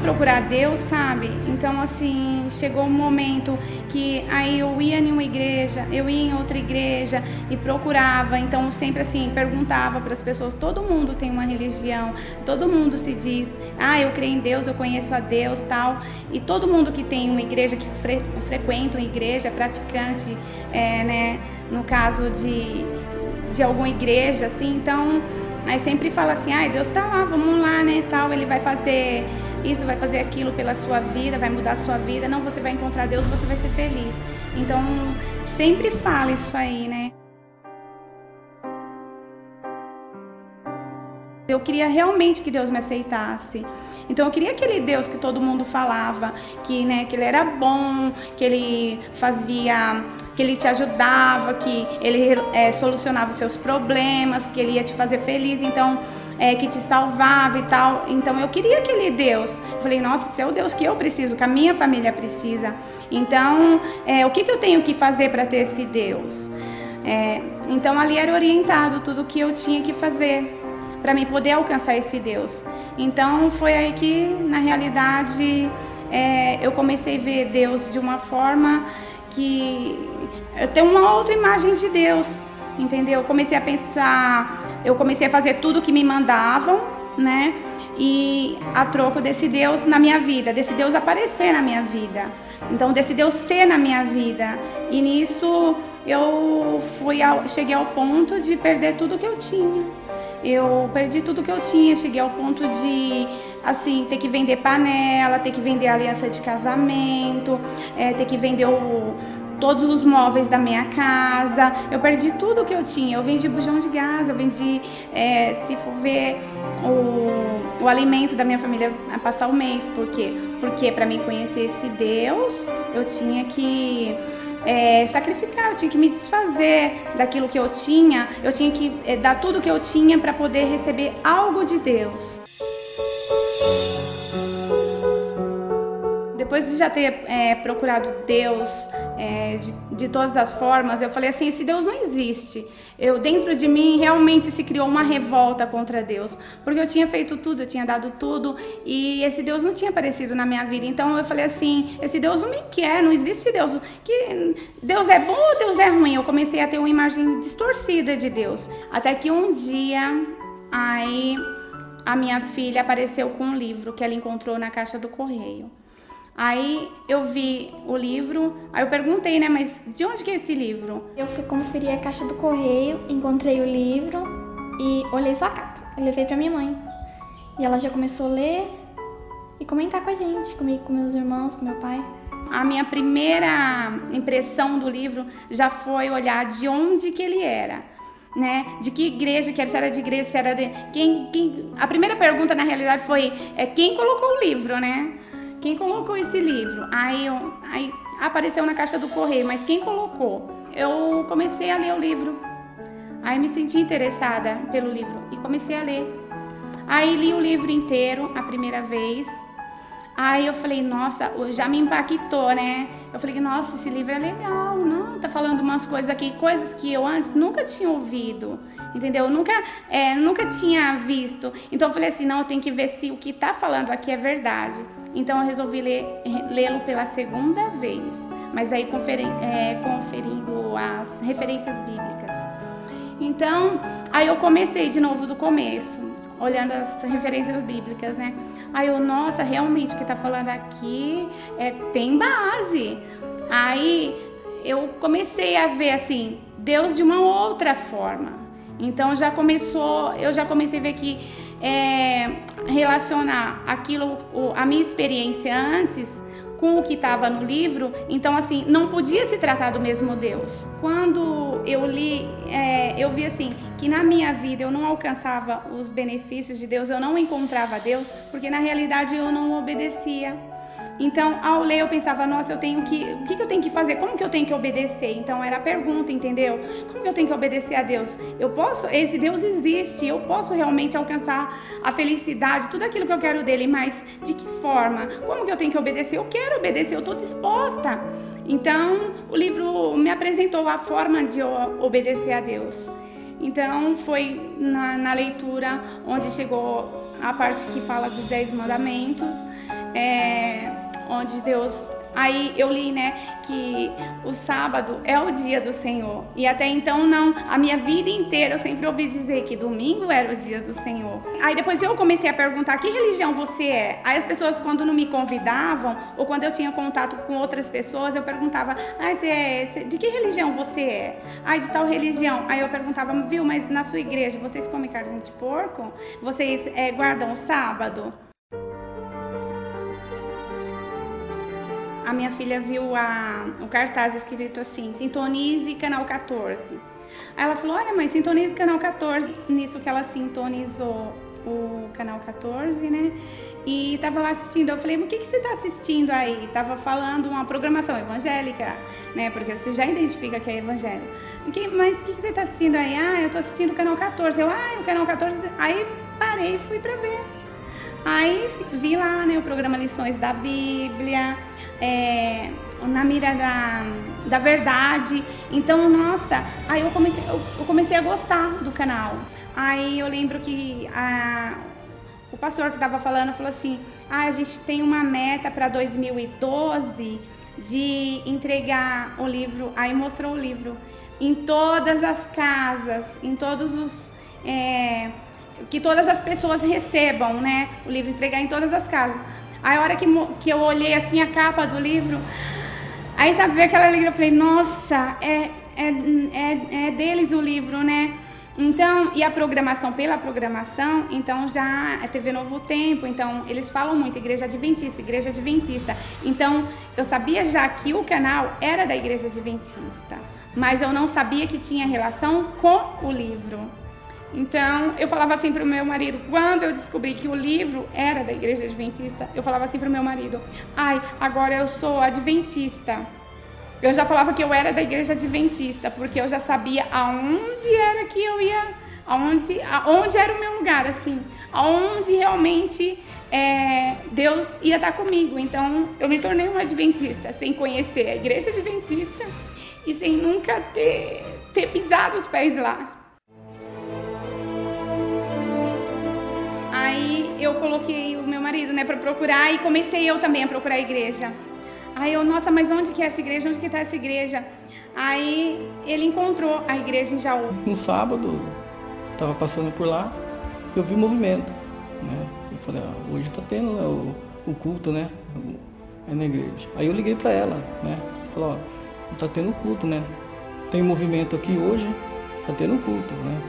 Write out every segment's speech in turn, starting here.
procurar Deus, sabe? Então, assim, chegou um momento que aí eu ia em uma igreja, eu ia em outra igreja e procurava. Então, sempre assim, perguntava para as pessoas, todo mundo tem uma religião, todo mundo se diz, eu creio em Deus, eu conheço a Deus, tal. E todo mundo que tem uma igreja, que frequenta uma igreja, praticante, né, no caso de alguma igreja, assim, então... Aí sempre fala assim, Deus tá lá, vamos lá, né, tal, ele vai fazer isso, vai fazer aquilo pela sua vida, vai mudar a sua vida, não, você vai encontrar Deus, você vai ser feliz. Então, sempre fala isso aí, né. Eu queria realmente que Deus me aceitasse. Então eu queria aquele Deus que todo mundo falava, que, né, que ele era bom, que ele fazia, que ele te ajudava, que ele solucionava os seus problemas, que ele ia te fazer feliz, então que te salvava e tal. Então eu queria aquele Deus. Eu falei, nossa, esse é o Deus que eu preciso, que a minha família precisa. Então o que eu tenho que fazer para ter esse Deus? Então ali era orientado tudo o que eu tinha que fazer para mim poder alcançar esse Deus. Então foi aí que, na realidade, eu comecei a ver Deus de uma forma que eu tenho uma outra imagem de Deus, entendeu? Eu comecei a pensar, eu comecei a fazer tudo que me mandavam, né? E a troco desse Deus na minha vida, desse Deus aparecer na minha vida. Então, desse Deus ser na minha vida. E nisso eu cheguei ao ponto de perder tudo que eu tinha. Eu perdi tudo que eu tinha, cheguei ao ponto de, assim, ter que vender panela, ter que vender aliança de casamento, ter que vender todos os móveis da minha casa. Eu perdi tudo que eu tinha. Eu vendi bujão de gás, eu vendi, se for ver, o alimento da minha família a passar o mês. Por quê? Porque para mim conhecer esse Deus, eu tinha que sacrificar, eu tinha que me desfazer daquilo que eu tinha que dar tudo que eu tinha para poder receber algo de Deus. Depois de já ter procurado Deus de todas as formas, eu falei assim, esse Deus não existe. Dentro de mim realmente se criou uma revolta contra Deus, porque eu tinha feito tudo, eu tinha dado tudo e esse Deus não tinha aparecido na minha vida. Então eu falei assim, esse Deus não me quer, não existe Deus. Deus é bom ou Deus é ruim? Eu comecei a ter uma imagem distorcida de Deus. Até que um dia, aí a minha filha apareceu com um livro que ela encontrou na caixa do correio. Aí eu vi o livro, aí eu perguntei, né, mas de onde que é esse livro? Eu fui conferir a caixa do correio, encontrei o livro e olhei só a capa. Eu levei pra minha mãe. E ela já começou a ler e comentar com a gente, comigo, com meus irmãos, com meu pai. A minha primeira impressão do livro já foi olhar de onde que ele era, né? De que igreja que era, se era de igreja, se era de... A primeira pergunta, na realidade, foi quem colocou o livro, né? Quem colocou esse livro? Aí apareceu na caixa do correio, mas quem colocou? Eu comecei a ler o livro. Aí me senti interessada pelo livro e comecei a ler. Aí li o livro inteiro a primeira vez. Aí eu falei, nossa, já me impactou, né? Eu falei, nossa, esse livro é legal, não? Tá falando umas coisas aqui, coisas que eu antes nunca tinha ouvido, entendeu? Eu nunca tinha visto. Então eu falei assim, não, eu tenho que ver se o que tá falando aqui é verdade. Então eu resolvi lê-lo pela segunda vez, mas aí conferindo as referências bíblicas. Então, aí eu comecei de novo do começo, olhando as referências bíblicas, né? Aí eu, nossa, realmente o que tá falando aqui tem base. Aí eu comecei a ver, assim, Deus de uma outra forma. Então eu já comecei a ver que relacionar aquilo, a minha experiência antes com o que estava no livro, então assim, não podia se tratar do mesmo Deus. Quando eu li, eu vi assim, que na minha vida eu não alcançava os benefícios de Deus, eu não encontrava Deus, porque na realidade eu não obedecia. Então, ao ler, eu pensava, nossa, o que eu tenho que fazer? Como que eu tenho que obedecer? Então, era a pergunta, entendeu? Como que eu tenho que obedecer a Deus? Esse Deus existe, eu posso realmente alcançar a felicidade, tudo aquilo que eu quero dele, mas de que forma? Como que eu tenho que obedecer? Eu quero obedecer, eu estou disposta. Então, o livro me apresentou a forma de eu obedecer a Deus. Então, foi na leitura onde chegou a parte que fala dos 10 mandamentos. onde Deus... Aí eu li, né, que o sábado é o dia do Senhor. E até então não, a minha vida inteira eu sempre ouvi dizer que domingo era o dia do Senhor. Aí depois eu comecei a perguntar: que religião você é? Aí as pessoas, quando não me convidavam, ou quando eu tinha contato com outras pessoas, eu perguntava: de que religião você é? De tal religião. Aí eu perguntava: viu, mas na sua igreja vocês comem carne de porco? Vocês guardam o sábado? A minha filha viu o cartaz escrito assim: sintonize canal 14. Aí ela falou: olha, mãe, sintonize canal 14. Nisso que ela sintonizou o canal 14, né? E tava lá assistindo. Eu falei: o que você tá assistindo aí? Tava falando uma programação evangélica, né? Porque você já identifica que é evangelho. Mas o que você tá assistindo aí? Eu tô assistindo o canal 14. O canal 14. Aí parei e fui pra ver. Aí vi lá, né, o programa Lições da Bíblia, na mira da verdade. Então, nossa, aí eu comecei a gostar do canal. Aí eu lembro que o pastor que estava falando falou assim: a gente tem uma meta para 2012 de entregar o livro. Aí mostrou o livro em todas as casas, em todos os... que todas as pessoas recebam, né, o livro, entregar em todas as casas. Aí a hora que eu olhei assim a capa do livro, aí sabe, ver aquela alegria, eu falei: nossa, é deles o livro, né? Então, e a programação, pela programação, então já é TV Novo Tempo, então eles falam muito Igreja Adventista. Então, eu sabia já que o canal era da Igreja Adventista, mas eu não sabia que tinha relação com o livro. Então, eu falava assim pro meu marido, quando eu descobri que o livro era da Igreja Adventista, eu falava assim pro meu marido: agora eu sou adventista. Eu já falava que eu era da Igreja Adventista, porque eu já sabia aonde era que eu ia, aonde era o meu lugar, assim, aonde realmente Deus ia estar comigo. Então, eu me tornei uma adventista, sem conhecer a Igreja Adventista e sem nunca ter pisado os pés lá. Aí eu coloquei o meu marido, né, para procurar, e comecei eu também a procurar a igreja. Aí eu: nossa, mas onde que é essa igreja? Onde que tá essa igreja? Aí ele encontrou a igreja em Jaú. No sábado, estava passando por lá, eu vi o movimento, né? Eu falei: hoje tá tendo, né, o culto, né, aí na igreja. Aí eu liguei para ela, né? Eu falei: tá tendo culto, né? Tem movimento aqui hoje, tá tendo culto, né?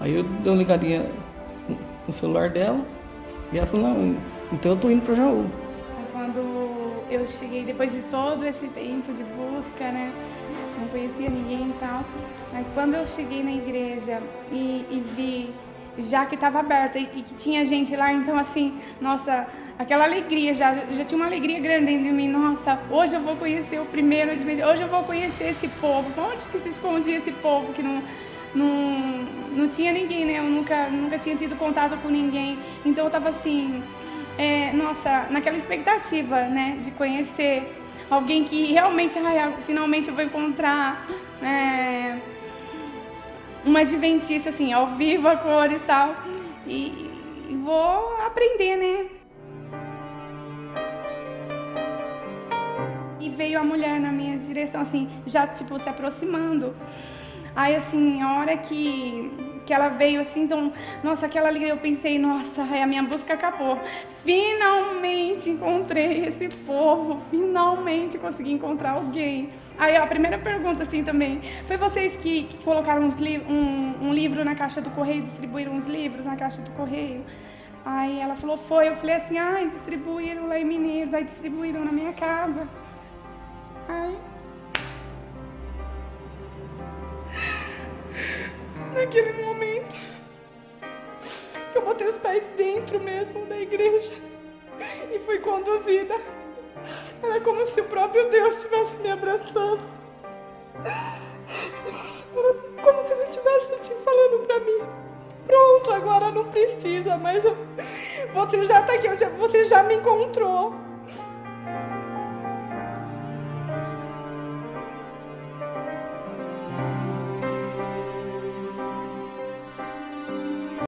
Aí eu dei uma ligadinha no celular dela e ela falou: não, então eu tô indo para Jaú. Quando eu cheguei, depois de todo esse tempo de busca, né, não conhecia ninguém e tal, aí quando eu cheguei na igreja e vi já que estava aberta e que tinha gente lá, então assim, nossa, aquela alegria, já tinha uma alegria grande dentro de mim. Nossa, hoje eu vou conhecer o primeiro adventista, hoje eu vou conhecer esse povo. Onde que se escondia esse povo que não tinha ninguém, né? Eu nunca tinha tido contato com ninguém. Então eu tava assim, nossa, naquela expectativa, né? De conhecer alguém que realmente, finalmente eu vou encontrar uma adventista, assim, ao vivo, a cores e tal. E vou aprender, né? E veio a mulher na minha direção, assim, já, tipo, se aproximando. Aí, assim, a hora que ela veio, assim, então, nossa, aquela alegria, eu pensei: nossa, a minha busca acabou. Finalmente encontrei esse povo, finalmente consegui encontrar alguém. Aí, a primeira pergunta, assim, também, foi vocês que colocaram um livro na caixa do correio, distribuíram uns livros na caixa do correio? Aí ela falou: foi. Eu falei assim: distribuíram lá em Mineiros, aí distribuíram na minha casa. Ai. Naquele momento que eu botei os pés dentro mesmo da igreja e fui conduzida, era como se o próprio Deus estivesse me abraçando. Era como se ele estivesse assim falando pra mim: pronto, agora não precisa, mas você já tá aqui, você já me encontrou.